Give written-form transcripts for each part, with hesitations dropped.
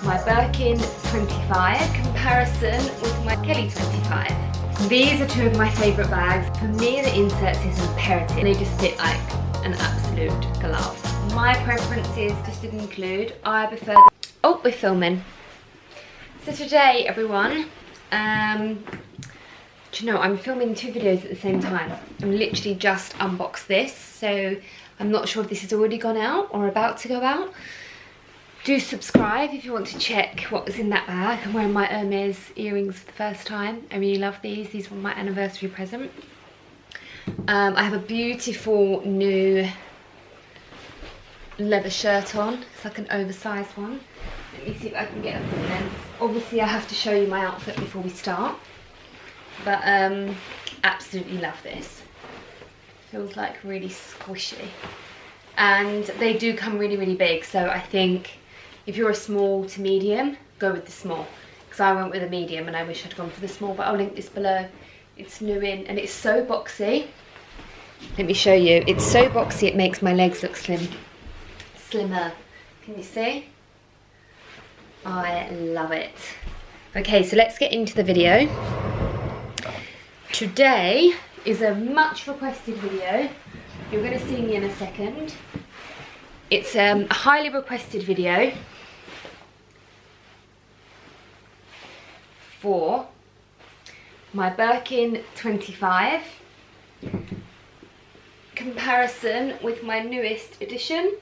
My Birkin 25 comparison with my Kelly 25. These are two of my favourite bags. For me, the inserts is imperative. They just fit like an absolute glove. My preferences just didn't include, I prefer the... Oh, we're filming. So today, everyone, do you know, I'm filming two videos at the same time. I'm literally just unboxed this, so I'm not sure if this has already gone out or about to go out. Do subscribe if you want to check what was in that bag. I'm wearing my Hermes earrings for the first time. I really love these. These were my anniversary present. I have a beautiful new leather shirt on. It's like an oversized one. Let me see if I can get a full length. Obviously I have to show you my outfit before we start. But absolutely love this. Feels like really squishy. And they do come really, really big. So I think if you're a small to medium, go with the small. Because I went with a medium and I wish I'd gone for the small, but I'll link this below. It's new in and it's so boxy. Let me show you. It's so boxy it makes my legs look slimmer. Can you see? I love it. Okay, so let's get into the video. Today is a much requested video. You're going to see me in a second. It's a highly requested video for my Birkin 25 comparison with my newest edition,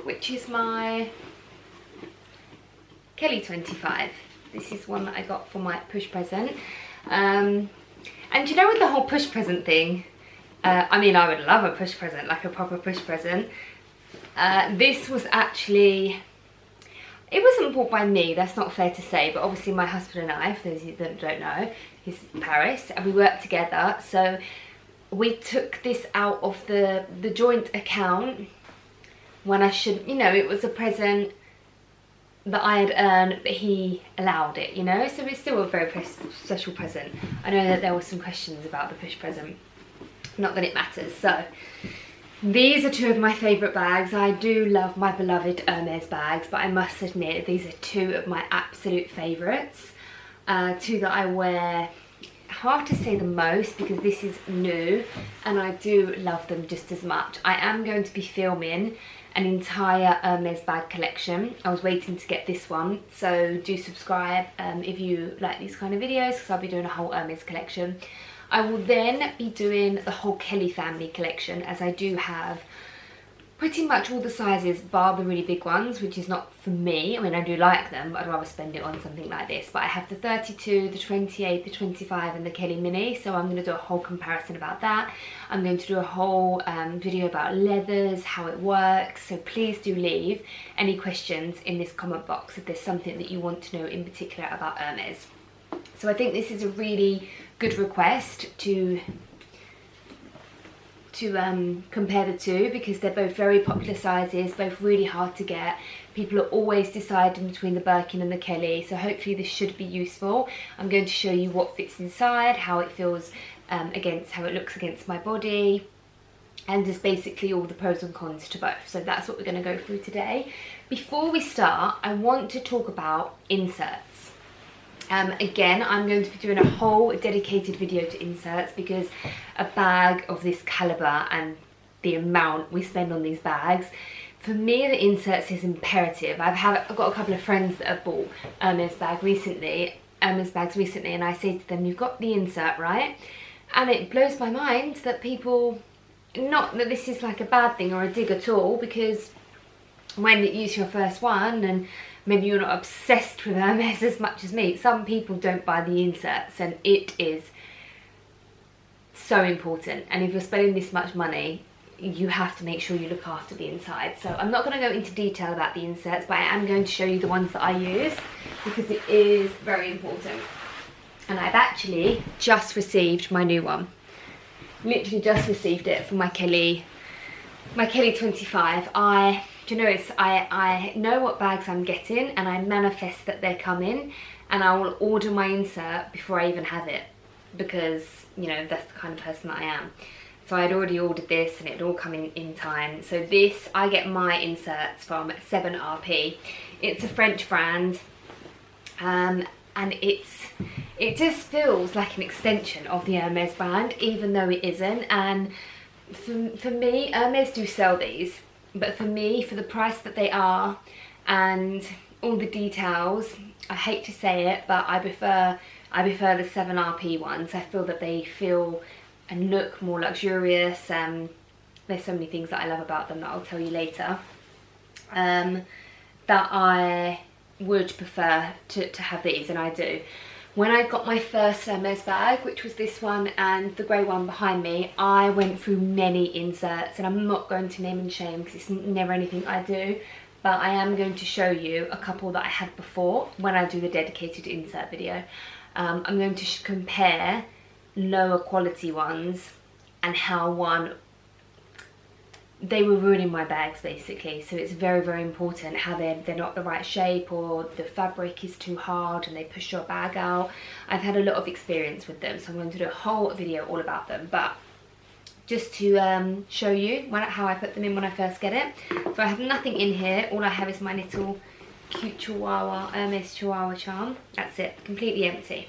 which is my Kelly 25. This is one that I got for my push present. And you know, with the whole push present thing, I mean, I would love a push present, like a proper push present. This was actually, it wasn't bought by me, that's not fair to say, but obviously my husband and I, for those of you that don't know, he's in Paris, and we work together, so we took this out of the joint account when I should, you know, it was a present that I had earned, but he allowed it, you know, so it's still a very special present. I know that there were some questions about the push present, not that it matters. So these are two of my favourite bags. I do love my beloved Hermes bags, but I must admit these are two of my absolute favourites. Two that I wear, hard to say the most because this is new and I do love them just as much. I am going to be filming an entire Hermes bag collection. I was waiting to get this one, so do subscribe if you like these kind of videos, because I'll be doing a whole Hermes collection. I will then be doing the whole Kelly family collection, as I do have pretty much all the sizes bar the really big ones, which is not for me. I mean, I do like them, but I'd rather spend it on something like this. But I have the 32, the 28, the 25 and the Kelly mini, so I'm going to do a whole comparison about that. I'm going to do a whole video about leathers, how it works, so please do leave any questions in this comment box if there's something that you want to know in particular about Hermes. So I think this is a really good request to compare the two, because they're both very popular sizes, both really hard to get. People are always deciding between the Birkin and the Kelly, so hopefully this should be useful. I'm going to show you what fits inside, how it feels against, how it looks against my body, and just basically all the pros and cons to both. So that's what we're going to go through today. Before we start, I want to talk about inserts. Again, I'm going to be doing a whole dedicated video to inserts, because a bag of this calibre and the amount we spend on these bags, for me the inserts is imperative. I've got a couple of friends that have bought Hermes bags recently, and I say to them, you've got the insert, right? And it blows my mind that people, not that this is like a bad thing or a dig at all, because when you use your first one, and maybe you're not obsessed with Hermes as much as me, some people don't buy the inserts, and it is so important. And if you're spending this much money, you have to make sure you look after the inside. So I'm not going to go into detail about the inserts, but I am going to show you the ones that I use, because it is very important. And I've actually just received my new one. Literally just received it for my Kelly 25. Do you know, I know what bags I'm getting, and I manifest that they're coming, and I will order my insert before I even have it, because, you know, that's the kind of person that I am. So I'd already ordered this and it had all come in time. So this, I get my inserts from 7RP. It's a French brand, and it just feels like an extension of the Hermes brand, even though it isn't. And for me, Hermes do sell these, but for me, for the price that they are and all the details, I hate to say it, but I prefer the 7RP ones. I feel that they feel and look more luxurious. There's so many things that I love about them that I'll tell you later, that I would prefer to have these, and I do. When I got my first Hermes bag, which was this one and the grey one behind me, I went through many inserts, and I'm not going to name and shame because it's never anything I do, but I am going to show you a couple that I had before when I do the dedicated insert video. I'm going to compare lower quality ones and how they were ruining my bags basically. So it's very, very important how they're not the right shape, or the fabric is too hard and they push your bag out. I've had a lot of experience with them, so I'm going to do a whole video all about them, but just to show you how I put them in when I first get it. So I have nothing in here. All I have is my little cute Chihuahua, Hermes Chihuahua charm. That's it, completely empty.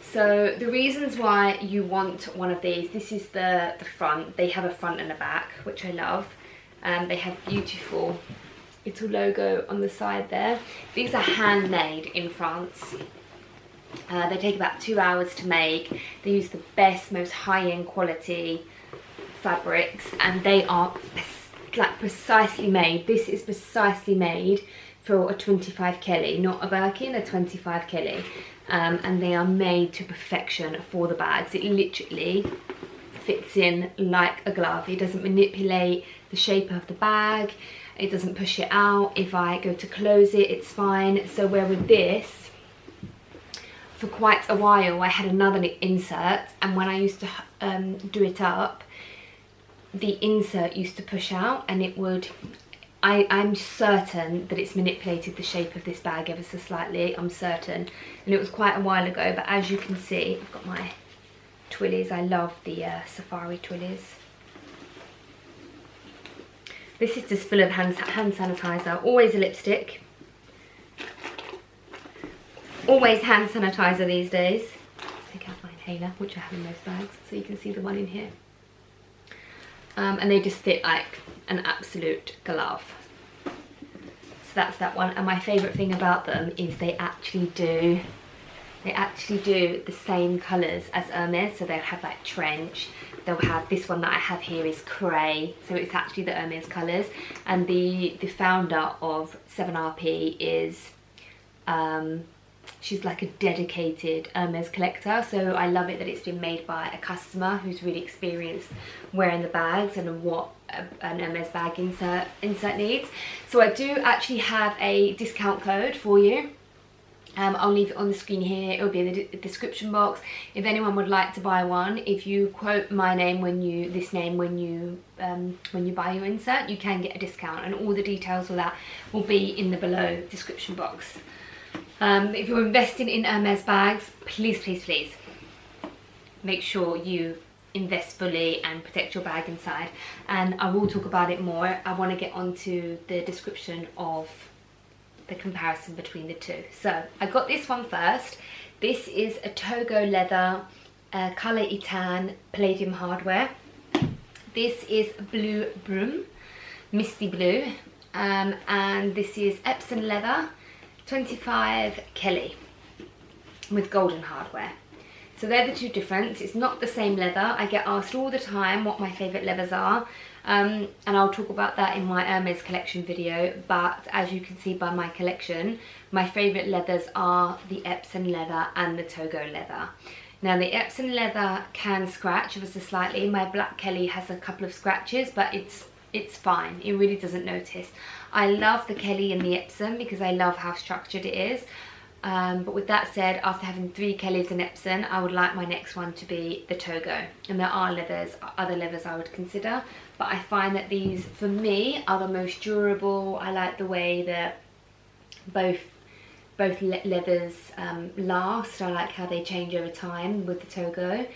So the reasons why you want one of these, this is the front. They have a front and a back, which I love. They have beautiful little logo on the side there. These are handmade in France. They take about 2 hours to make. They use the best, most high-end quality fabrics, and they are like precisely made. This is precisely made for a 25 Kelly, not a Birkin, a 25 Kelly. And they are made to perfection for the bags. It literally fits in like a glove. It doesn't manipulate the shape of the bag. It doesn't push it out. If I go to close it, it's fine. So where with this, for quite a while, I had another insert, and when I used to do it up, the insert used to push out, and it would, I'm certain that it's manipulated the shape of this bag ever so slightly, I'm certain. And it was quite a while ago, but as you can see, I've got my Twillies. I love the Safari Twillies. This is just full of hand sanitizer, always a lipstick. Always hand sanitizer these days. Take out my inhaler, which I have in most bags, so you can see the one in here. And they just fit like an absolute glove. So that's that one. And my favourite thing about them is they actually do the same colours as Hermes. So they'll have like trench. They'll have this one that I have here is grey. So it's actually the Hermes colours. And the founder of 7RP is she's like a dedicated Hermes collector, so I love it that it's been made by a customer who's really experienced wearing the bags and what an Hermes bag insert needs. So I do actually have a discount code for you. I'll leave it on the screen here. It will be in the description box. If anyone would like to buy one, if you quote my name when you buy your insert, you can get a discount, and all the details of that will be in the below description box. If you're investing in Hermes bags, please, please, please make sure you invest fully and protect your bag inside. And I will talk about it more. I want to get onto the description of the comparison between the two. So I got this one first. This is a Togo leather, colour Etan, palladium hardware. This is blue broom, misty blue, and this is Epsom leather, 25 Kelly with golden hardware. So they're the two difference. It's not the same leather. I get asked all the time what my favourite leathers are, and I'll talk about that in my Hermes collection video, but as you can see by my collection, my favourite leathers are the Epsom leather and the Togo leather. Now the Epsom leather can scratch ever so slightly. My black Kelly has a couple of scratches, but it's fine. It really doesn't notice. I love the Kelly and the Epsom because I love how structured it is. But with that said, after having 3 Kellys and Epsom, I would like my next one to be the Togo. And there are other leathers I would consider, but I find that these, for me, are the most durable. I like the way that both leathers last. I like how they change over time with the Togo.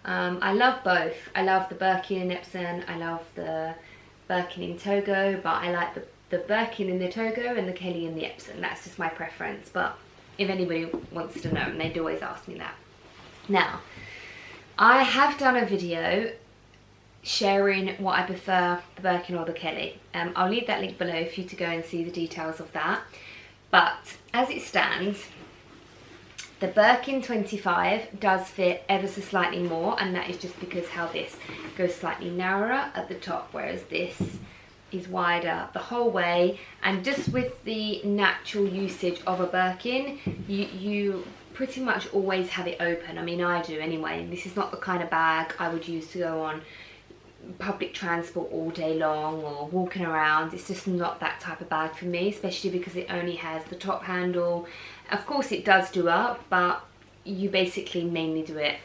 I love both. I love the Birkin in Epsom, I love the Birkin in Togo, but I like the Birkin in the Togo and the Kelly in the Epsom. That's just my preference, but if anybody wants to know, and they'd always ask me that. Now, I have done a video sharing what I prefer, the Birkin or the Kelly. I'll leave that link below for you to go and see the details of that. But as it stands, the Birkin 25 does fit ever so slightly more, and that is just because how this goes slightly narrower at the top, whereas this is wider the whole way. And just with the natural usage of a Birkin, you pretty much always have it open. I mean, I do anyway. This is not the kind of bag I would use to go on public transport all day long or walking around. It's just not that type of bag for me, especially because it only has the top handle. Of course it does do up, but you basically mainly do it,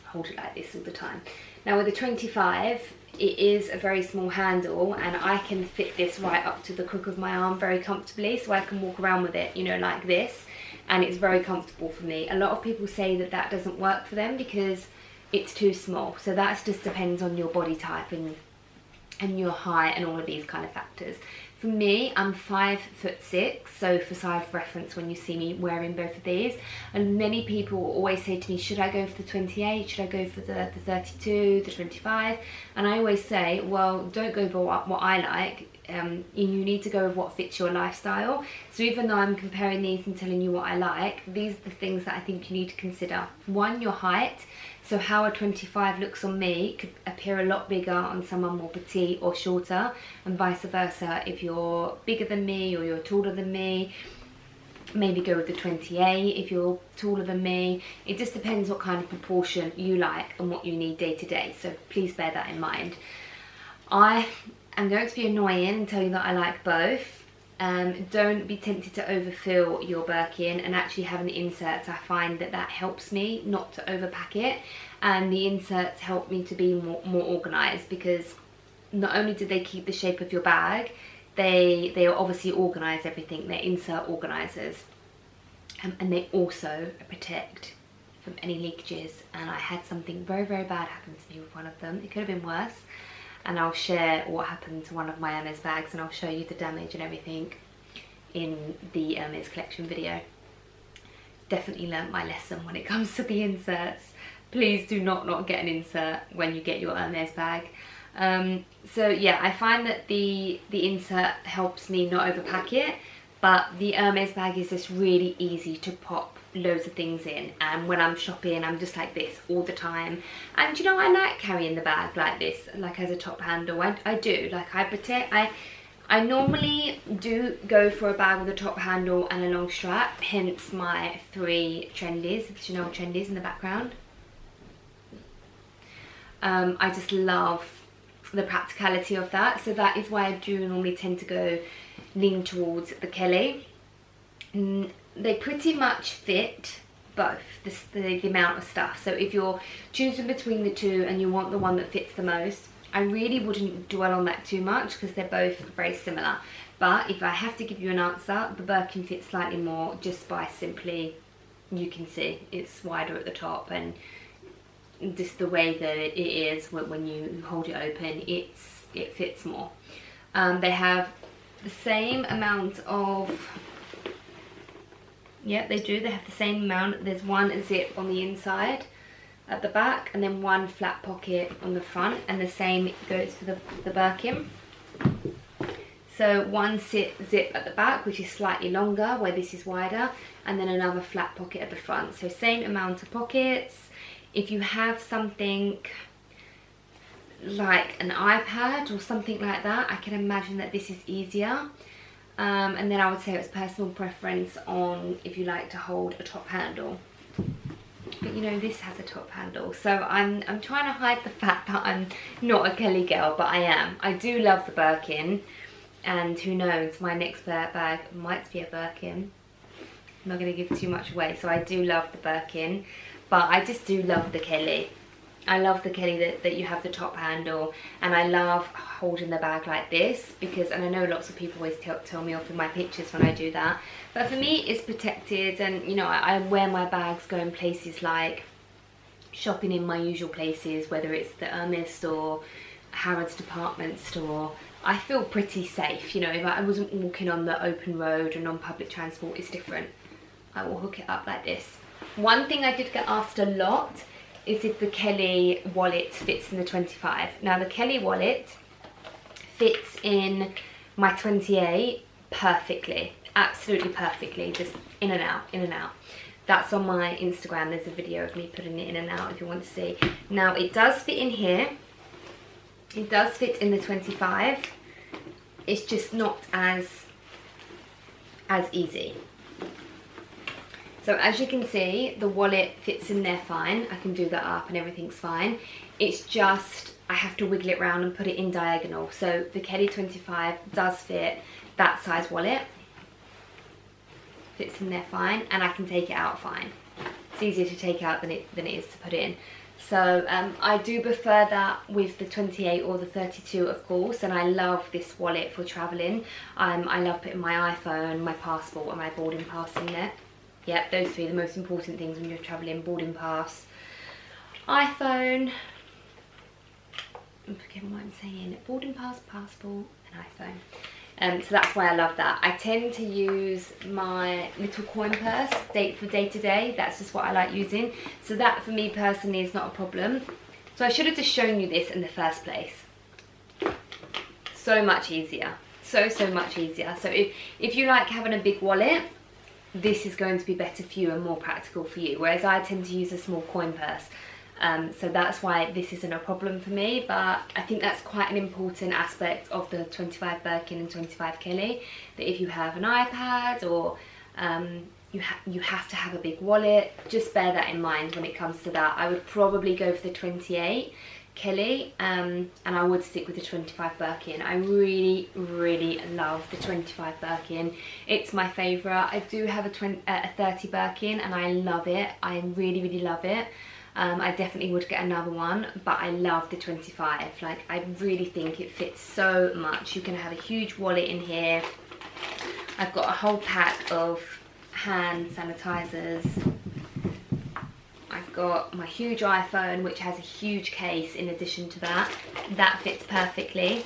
hold it like this all the time. Now with the 25, it is a very small handle, and I can fit this right up to the crook of my arm very comfortably, so I can walk around with it, you know, like this, and it's very comfortable for me. A lot of people say that that doesn't work for them because it's too small, so that just depends on your body type and your height and all of these kind of factors. For me, I'm 5'6", so for size reference when you see me wearing both of these, and many people always say to me, should I go for the 28, should I go for the 32, the 25, and I always say, well, don't go for what I like, you need to go with what fits your lifestyle. So even though I'm comparing these and telling you what I like, these are the things that I think you need to consider. One, your height. So how a 25 looks on me could appear a lot bigger on someone more petite or shorter, and vice versa. If you're bigger than me or you're taller than me, maybe go with the 28 if you're taller than me. It just depends what kind of proportion you like and what you need day to day, so please bear that in mind. I am going to be annoying and tell you that I like both. Don't be tempted to overfill your Birkin, and actually having the inserts, I find that that helps me not to overpack it, and the inserts help me to be more organised, because not only do they keep the shape of your bag, they obviously organise everything. They're insert organisers, and they also protect from any leakages. And I had something very, very bad happen to me with one of them. It could have been worse, and I'll share what happened to one of my Hermes bags, and I'll show you the damage and everything in the Hermes collection video. Definitely learnt my lesson when it comes to the inserts. Please do not get an insert when you get your Hermes bag. So yeah, I find that the insert helps me not overpack it, but the Hermes bag is just really easy to pop loads of things in, and when I'm shopping I'm just like this all the time. And you know, I like carrying the bag like this, like as a top handle. I do, like I normally do go for a bag with a top handle and a long strap, hence my 3 trendies, the Chanel trendies in the background. I just love the practicality of that, so that is why I do normally tend to lean towards the Kelly. They pretty much fit both, the amount of stuff. So if you're choosing between the two and you want the one that fits the most, I really wouldn't dwell on that too much because they're both very similar. But if I have to give you an answer, the Birkin fits slightly more just by simply, you can see it's wider at the top, and just the way that it is when you hold it open, it fits more. They have the same amount of, yeah, they do, they have the same amount. There's one zip on the inside at the back, and then one flat pocket on the front, and the same goes for the Birkin. So one zip at the back, which is slightly longer, where this is wider, and then another flat pocket at the front. So same amount of pockets. If you have something like an iPad or something like that, I can imagine that this is easier. And then I would say it's personal preference on if you like to hold a top handle. But you know, this has a top handle, so I'm trying to hide the fact that I'm not a Kelly girl, but I am. I do love the Birkin, and who knows, my next bag might be a Birkin. I'm not going to give too much away, so I do love the Birkin, but I just do love the Kelly. I love the Kelly that you have the top handle, and I love holding the bag like this because, and I know lots of people always tell me off in my pictures when I do that, but for me it's protected. And you know, I wear my bags going places like shopping in my usual places, whether it's the Hermes store, Harrods department store, I feel pretty safe. You know, if I wasn't walking on the open road and on public transport, it's different. I will hook it up like this. One thing I did get asked a lot is if the Kelly wallet fits in the 25. Now the Kelly wallet fits in my 28 perfectly, absolutely perfectly, just in and out, in and out. That's on my Instagram. There's a video of me putting it in and out if you want to see. Now it does fit in here. It does fit in the 25. It's just not as easy. So as you can see, the wallet fits in there fine. I can do that up and everything's fine. It's just, I have to wiggle it around and put it in diagonal. So the Kelly 25 does fit that size wallet. Fits in there fine, and I can take it out fine. It's easier to take out than it is to put in. So I do prefer that with the 28 or the 32, of course, and I love this wallet for traveling. I love putting my iPhone, my passport and my boarding pass in there. Yep, those three are the most important things when you're traveling: boarding pass, iPhone, I'm forgetting what I'm saying, boarding pass, passport and iPhone. So that's why I love that. I tend to use my little coin purse for day to day. That's just what I like using. So that for me personally is not a problem. So I should have just shown you this in the first place. So much easier. So much easier. So if you like having a big wallet, this is going to be better for you and more practical for you. Whereas I tend to use a small coin purse. So that's why this isn't a problem for me, but I think that's quite an important aspect of the 25 Birkin and 25 Kelly, that if you have an iPad or you have to have a big wallet, just bear that in mind when it comes to that. I would probably go for the 28 Kelly and I would stick with the 25 Birkin. I really love the 25 Birkin. It's my favourite. I do have a 30 Birkin and I love it. I really love it. I definitely would get another one, but I love the 25. Like, I really think it fits so much. You can have a huge wallet in here. I've got a whole pack of hand sanitizers. I've got my huge iPhone, which has a huge case in addition to that. That fits perfectly.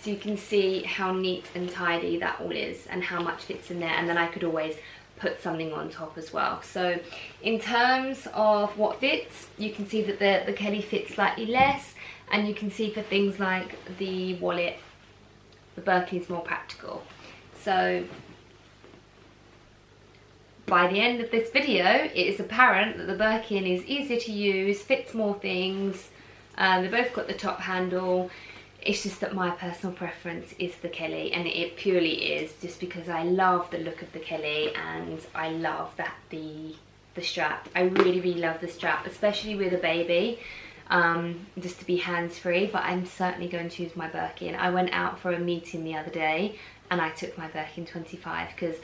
So you can see how neat and tidy that all is and how much fits in there. And then I could always put something on top as well. So in terms of what fits, you can see that the Kelly fits slightly less, and you can see for things like the wallet, the Birkin is more practical. So by the end of this video, it is apparent that the Birkin is easier to use, fits more things. They both got the top handle. It's just that my personal preference is the Kelly, and it purely is just because I love the look of the Kelly and I love that the strap. I really love the strap, especially with a baby, just to be hands-free. But I'm certainly going to use my Birkin. I went out for a meeting the other day and I took my Birkin 25 because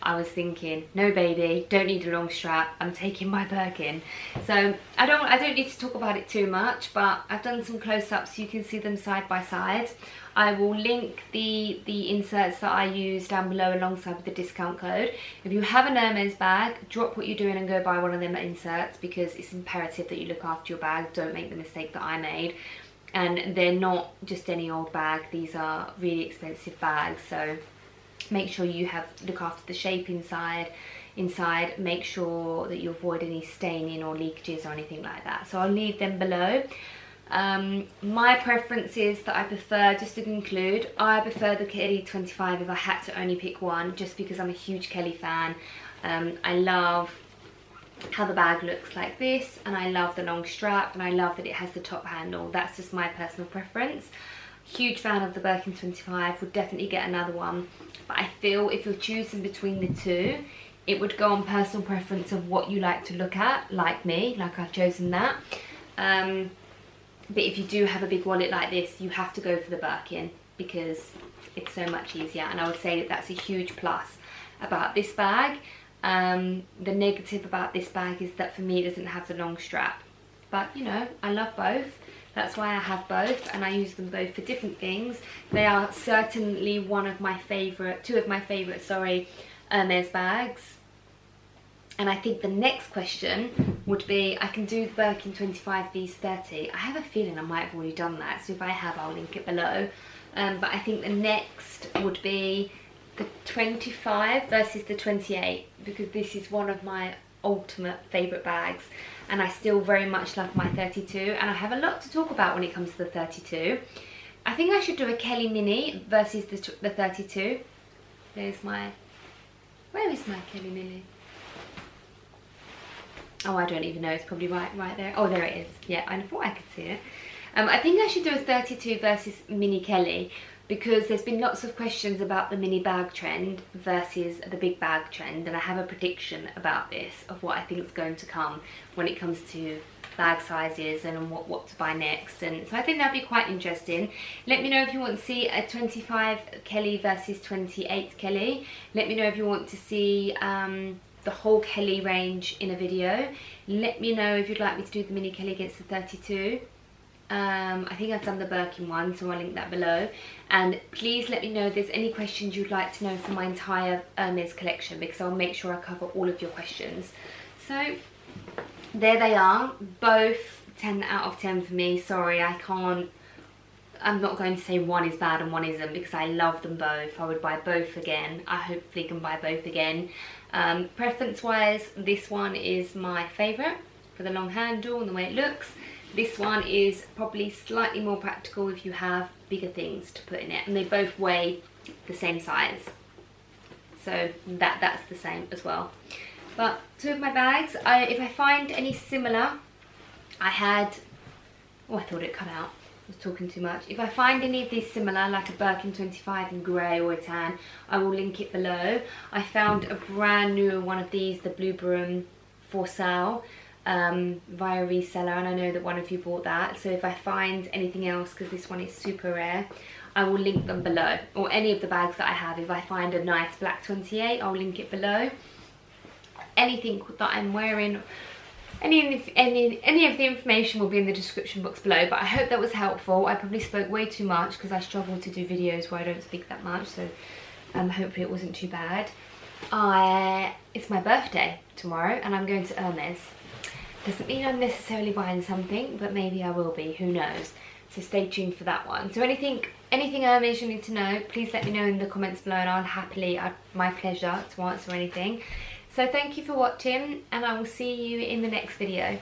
I was thinking, no baby, don't need a long strap, I'm taking my Birkin. So I don't need to talk about it too much, but I've done some close-ups so you can see them side by side. I will link the inserts that I use down below alongside with the discount code. If you have an Hermes bag, drop what you're doing and go buy one of them inserts, because it's imperative that you look after your bag. Don't make the mistake that I made. And they're not just any old bag, these are really expensive bags, so make sure you look after the shape inside, make sure that you avoid any staining or leakages or anything like that. So I'll leave them below. My preference is that I prefer, just to conclude, I prefer the Kelly 25 if I had to only pick one, just because I'm a huge Kelly fan. I love how the bag looks like this, and I love the long strap, and I love that it has the top handle. That's just my personal preference. Huge fan of the Birkin 25, would definitely get another one, but I feel if you're choosing between the two, it would go on personal preference of what you like to look at, like me, like I've chosen that. But if you do have a big wallet like this, you have to go for the Birkin because it's so much easier, and I would say that that's a huge plus about this bag. The negative about this bag is that for me it doesn't have the long strap, but you know, I love both. That's why I have both, and I use them both for different things. They are certainly two of my favourite Hermes bags. And I think the next question would be, I can do the Birkin 25 vs 30. I have a feeling I might have already done that, so if I have, I'll link it below. But I think the next would be the 25 versus the 28, because this is one of my ultimate favourite bags, and I still very much love my 32, and I have a lot to talk about when it comes to the 32. I think I should do a Kelly Mini versus the 32. There's my... Where is my Kelly Mini? Oh, I don't even know. It's probably right there. Oh, there it is. Yeah, I thought I could see it. I think I should do a 32 versus Mini Kelly, because there's been lots of questions about the mini bag trend versus the big bag trend, and I have a prediction about this of what I think is going to come when it comes to bag sizes and what to buy next. And so I think that'd be quite interesting. Let me know if you want to see a 25 Kelly versus 28 Kelly. Let me know if you want to see the whole Kelly range in a video. Let me know if you'd like me to do the mini Kelly against the 32. I think I've done the Birkin one, so I'll link that below. And please let me know if there's any questions you'd like to know for my entire Hermes collection, because I'll make sure I cover all of your questions. So there they are, both 10 out of 10 for me. Sorry, I'm not going to say one is bad and one isn't, because I love them both. I would buy both again. I hopefully can buy both again. Preference wise, this one is my favourite for the long handle and the way it looks. This one is probably slightly more practical if you have bigger things to put in it, and they both weigh the same size, so that's the same as well. But two of my bags, if I find any similar, I thought it cut out. I was talking too much. If I find any of these similar, like a Birkin 25 in grey or a tan, I will link it below. I found a brand new one of these, the Blue Broom, for sale via reseller, and I know that one of you bought that. So if I find anything else, because this one is super rare, I will link them below. Or any of the bags that I have, if I find a nice black 28, I'll link it below. Anything that I'm wearing, any of the information will be in the description box below. But I hope that was helpful. I probably spoke way too much because I struggle to do videos where I don't speak that much, so hopefully it wasn't too bad. It's my birthday tomorrow, and I'm going to Hermes. Doesn't mean I'm necessarily buying something, but maybe I will be, who knows. So stay tuned for that one. So anything Hermes you need to know, please let me know in the comments below, and I'll happily, my pleasure to answer anything. So thank you for watching, and I will see you in the next video.